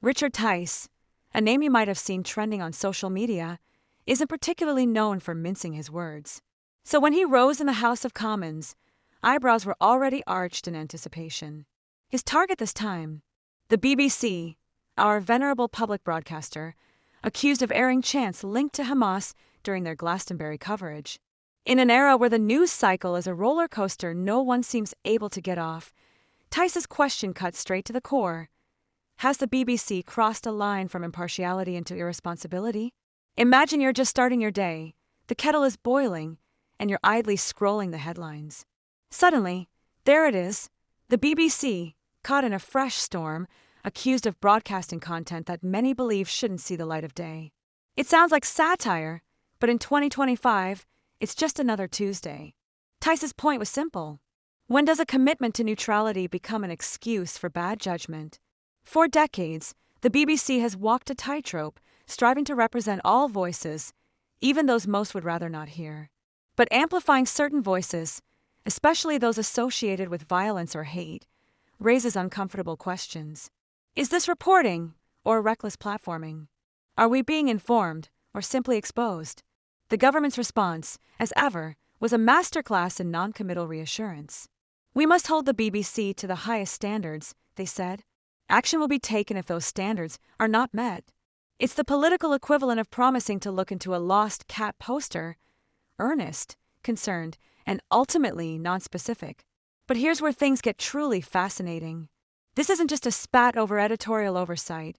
Richard Tice, a name you might have seen trending on social media, isn't particularly known for mincing his words. So when he rose in the House of Commons, eyebrows were already arched in anticipation. His target this time, the BBC, our venerable public broadcaster, accused of airing chants linked to Hamas during their Glastonbury coverage. In an era where the news cycle is a roller coaster no one seems able to get off, Tice's question cut straight to the core. Has the BBC crossed a line from impartiality into irresponsibility? Imagine you're just starting your day, the kettle is boiling, and you're idly scrolling the headlines. Suddenly, there it is, the BBC, caught in a fresh storm, accused of broadcasting content that many believe shouldn't see the light of day. It sounds like satire, but in 2025, it's just another Tuesday. Tice's point was simple. When does a commitment to neutrality become an excuse for bad judgment? For decades, the BBC has walked a tightrope, striving to represent all voices, even those most would rather not hear. But amplifying certain voices, especially those associated with violence or hate, raises uncomfortable questions. Is this reporting or reckless platforming? Are we being informed or simply exposed? The government's response, as ever, was a masterclass in non-committal reassurance. We must hold the BBC to the highest standards, they said. Action will be taken if those standards are not met. It's the political equivalent of promising to look into a lost cat poster, earnest, concerned, and ultimately nonspecific. But here's where things get truly fascinating. This isn't just a spat over editorial oversight.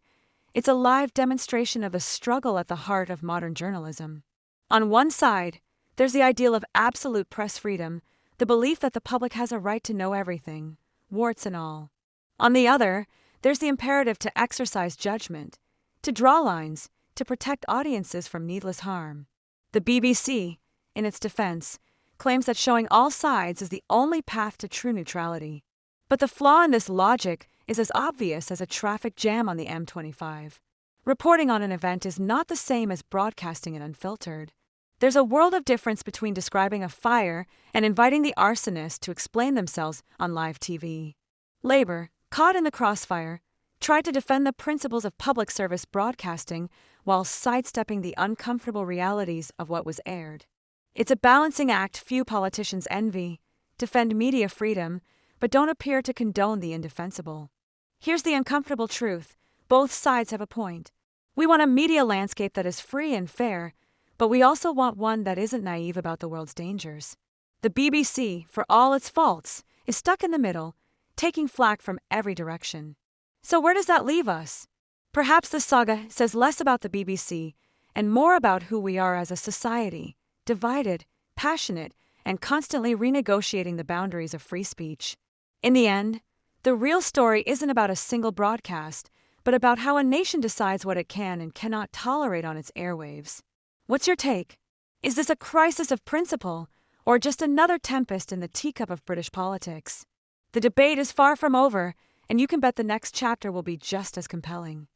It's a live demonstration of the struggle at the heart of modern journalism. On one side, there's the ideal of absolute press freedom, the belief that the public has a right to know everything, warts and all. On the other, there's the imperative to exercise judgment, to draw lines, to protect audiences from needless harm. The BBC, in its defense, claims that showing all sides is the only path to true neutrality. But the flaw in this logic is as obvious as a traffic jam on the M25. Reporting on an event is not the same as broadcasting it unfiltered. There's a world of difference between describing a fire and inviting the arsonist to explain themselves on live TV. Labour, caught in the crossfire, tried to defend the principles of public service broadcasting while sidestepping the uncomfortable realities of what was aired. It's a balancing act few politicians envy, defend media freedom, but don't appear to condone the indefensible. Here's the uncomfortable truth. Both sides have a point. We want a media landscape that is free and fair, but we also want one that isn't naive about the world's dangers. The BBC, for all its faults, is stuck in the middle, taking flack from every direction. So where does that leave us? Perhaps this saga says less about the BBC and more about who we are as a society, divided, passionate, and constantly renegotiating the boundaries of free speech. In the end, the real story isn't about a single broadcast, but about how a nation decides what it can and cannot tolerate on its airwaves. What's your take? Is this a crisis of principle, or just another tempest in the teacup of British politics? The debate is far from over, and you can bet the next chapter will be just as compelling.